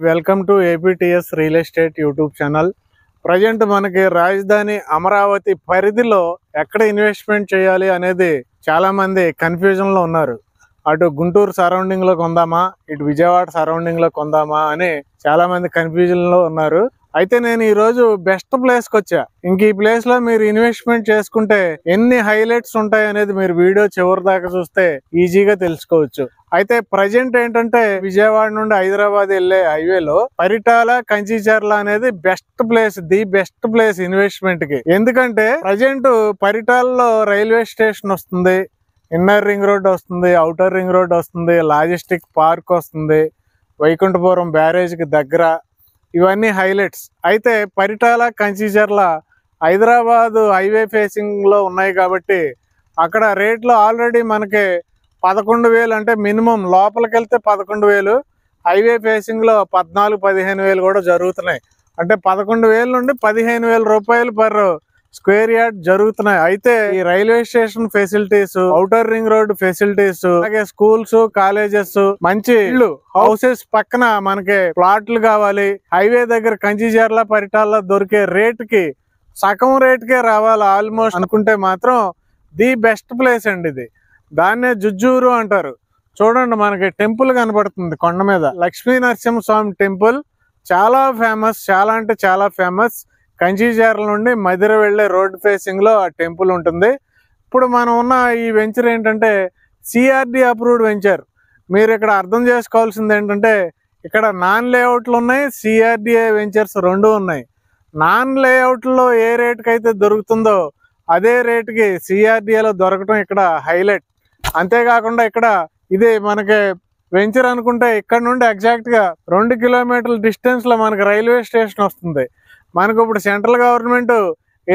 Welcome to APTS real estate YouTube channel. Present మనకి రాజధాని అమరావతి పరిధిలో ఎక్కడ ఇన్వెస్ట్మెంట్ చేయాలి అనేది చాలా మంది కన్ఫ్యూజన్ లో ఉన్నారు. అటు గుంటూరు సరౌండింగ్ లో కొందామా, ఇటు విజయవాడ సరౌండింగ్ లో కొందామా అని చాలా మంది కన్ఫ్యూజన్ లో ఉన్నారు. అయితే నేను ఈ రోజు బెస్ట్ ప్లేస్ కి వచ్చా. ఇంక ఈ ప్లేస్ లో మీరు ఇన్వెస్ట్మెంట్ చేసుకుంటే ఎన్ని హైలైట్స్ ఉంటాయి అనేది మీరు వీడియో చివరి దాకా చూస్తే ఈజీగా తెలుసుకోవచ్చు. అయితే ప్రజెంట్ ఏంటంటే విజయవాడ నుండి హైదరాబాద్ వెళ్లే హైవేలో పరిటాల కంచిచర్ల అనేది ది బెస్ట్ ప్లేస్ ఇన్వెస్ట్మెంట్ కి. ఎందుకంటే ప్రజెంట్ పరిటాలలో రైల్వే స్టేషన్ వస్తుంది, ఇన్నర్ రింగ్ రోడ్ వస్తుంది, ఔటర్ రింగ్ రోడ్ వస్తుంది, లాజిస్టిక్ పార్క్ వస్తుంది, వైకుంఠపురం బ్యారేజ్ కి దగ్గర, ఇవన్నీ హైలైట్స్. అయితే పరిటాల కంచిచర్ల హైదరాబాద్ హైవే ఫేసింగ్ లో ఉన్నాయి కాబట్టి అక్కడ రేట్లు ఆల్రెడీ మనకి 11,000 అంటే మినిమం లోపలికి వెళ్తే 11,000, హైవే ఫేసింగ్ లో 14,000-15,000 కూడా జరుగుతున్నాయి. అంటే 11,000 నుండి 15,000 రూపాయలు పర్ స్క్వేర్ యార్డ్ జరుగుతున్నాయి. అయితే ఈ railway station facilities, outer ring road facilities, అలాగే స్కూల్స్, కాలేజెస్, మంచి ఇళ్ళు, హౌసెస్ పక్కన మనకి ప్లాట్లు కావాలి, హైవే దగ్గర కంచిచర్ల పరిటాల దొరికే రేటుకి సగం రేటుకే రావాలి ఆల్మోస్ట్ అనుకుంటే మాత్రం ది బెస్ట్ ప్లేస్ అండి ఇది. దాన్నే జుజ్జూరు అంటారు. చూడండి, మనకి టెంపుల్ కనబడుతుంది కొండ మీద, లక్ష్మీ నరసింహస్వామి టెంపుల్. చాలా ఫేమస్, చాలా అంటే చాలా ఫేమస్. కంచిచర్ల నుండి మధిర వెళ్లే రోడ్ ఫేసింగ్ లో ఆ టెంపుల్ ఉంటుంది. ఇప్పుడు మనం ఉన్న ఈ వెంచర్ ఏంటంటే సిఆర్డి అప్రూవ్డ్ వెంచర్. మీరు ఇక్కడ అర్థం చేసుకోవాల్సింది ఏంటంటే ఇక్కడ నాన్ లేఅవుట్లు ఉన్నాయి, సిఆర్డిఏ వెంచర్స్ రెండు ఉన్నాయి. నాన్ లేఅవుట్లో ఏ రేటుకి అయితే దొరుకుతుందో అదే రేటుకి సిఆర్డిఏలో దొరకటం ఇక్కడ హైలైట్. అంతేకాకుండా ఇక్కడ ఇది మనకి వెంచర్ అనుకుంటే ఇక్కడ నుండి ఎగ్జాక్ట్ గా 2 కిలోమీటర్ల డిస్టెన్స్ లో మనకి రైల్వే స్టేషన్ వస్తుంది. మనకు ఇప్పుడు సెంట్రల్ గవర్నమెంట్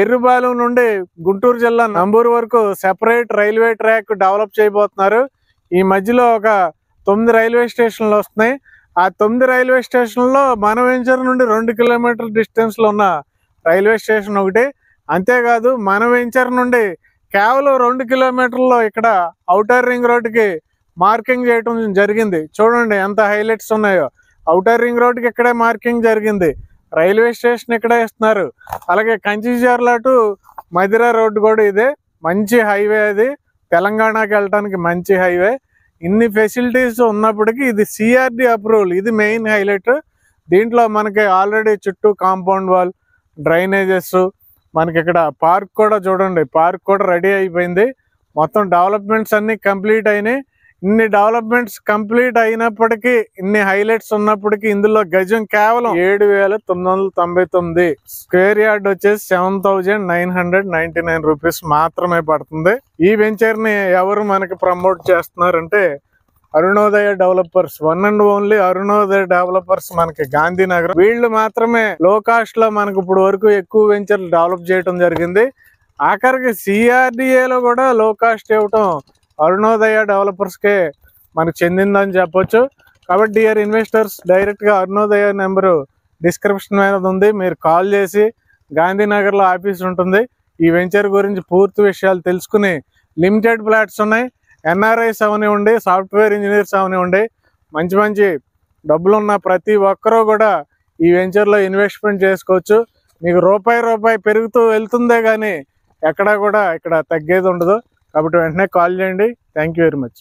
ఎర్రుబాలెం నుండి గుంటూరు జిల్లా నంబూరు వరకు సెపరేట్ రైల్వే ట్రాక్ డెవలప్ చేయబోతున్నారు. ఈ మధ్యలో ఒక 9 రైల్వే స్టేషన్లు వస్తున్నాయి. ఆ 9 రైల్వే స్టేషన్లో మన వెంచర్ నుండి 2 కిలోమీటర్ల డిస్టెన్స్ లో ఉన్న రైల్వే స్టేషన్ ఒకటి. అంతేకాదు మన వెంచర్ నుండి కేవలం 2 కిలోమీటర్లో ఇక్కడ ఔటర్ రింగ్ రోడ్డుకి మార్కింగ్ చేయటం జరిగింది. చూడండి ఎంత హైలైట్స్ ఉన్నాయో. ఔటర్ రింగ్ రోడ్డుకి ఇక్కడే మార్కింగ్ జరిగింది, రైల్వే స్టేషన్ ఇక్కడే ఇస్తున్నారు. అలాగే కంచిచర్ల టు మధిర రోడ్డు కూడా ఇదే మంచి హైవే. అది తెలంగాణకి వెళ్ళటానికి మంచి హైవే. ఇన్ని ఫెసిలిటీస్ ఉన్నప్పటికీ ఇది సిఆర్డి అప్రూవల్, ఇది మెయిన్ హైలైట్. దీంట్లో మనకి ఆల్రెడీ చుట్టూ కాంపౌండ్ వాల్, డ్రైనేజెస్, మనకి ఇక్కడ పార్క్ కూడా చూడండి, పార్క్ కూడా రెడీ అయిపోయింది. మొత్తం డెవలప్మెంట్స్ అన్ని కంప్లీట్ అయినాయి. ఇన్ని డెవలప్మెంట్స్ కంప్లీట్ అయినప్పటికీ, ఇన్ని హైలైట్స్ ఉన్నప్పటికీ ఇందులో గజం కేవలం 7,999, స్క్వేర్ యార్డ్ వచ్చేసి 7,999 రూపీస్ మాత్రమే పడుతుంది. ఈ వెంచర్ ని ఎవరు మనకి ప్రమోట్ చేస్తున్నారంటే Arunodaya developers, one and only Arunodaya developers, మనకి గాంధీనగర్. వీళ్ళు మాత్రమే లో కాస్ట్ లో మనకి ఇప్పుడు వరకు ఎక్కువ వెంచర్లు డెవలప్ చేయడం జరిగింది. ఆఖరికి సిఆర్డిఏలో కూడా లో కాస్ట్ ఇవ్వటం అరుణోదయ డెవలపర్స్ కే మనకు చెందిందని చెప్పొచ్చు. కాబట్టి డియర్ ఇన్వెస్టర్స్, డైరెక్ట్ గా అరుణోదయ నెంబరు డిస్క్రిప్షన్ మీద ఉంది, మీరు కాల్ చేసి, గాంధీనగర్ లో ఆఫీస్ ఉంటుంది, ఈ వెంచర్ గురించి పూర్తి విషయాలు తెలుసుకుని, లిమిటెడ్ ప్లాట్స్ ఉన్నాయి, ఎన్ఆర్ఐస్ అవనివ్వండి, సాఫ్ట్వేర్ ఇంజనీర్స్ అవనివ్వండి, మంచి మంచి డబ్బులున్న ప్రతి ఒక్కరూ కూడా ఈ వెంచర్లో ఇన్వెస్ట్మెంట్ చేసుకోవచ్చు. మీకు రూపాయి పెరుగుతూ వెళ్తుందే కానీ ఎక్కడా కూడా ఇక్కడ తగ్గేది ఉండదు. కాబట్టి వెంటనే కాల్ చేయండి. Thank you very much.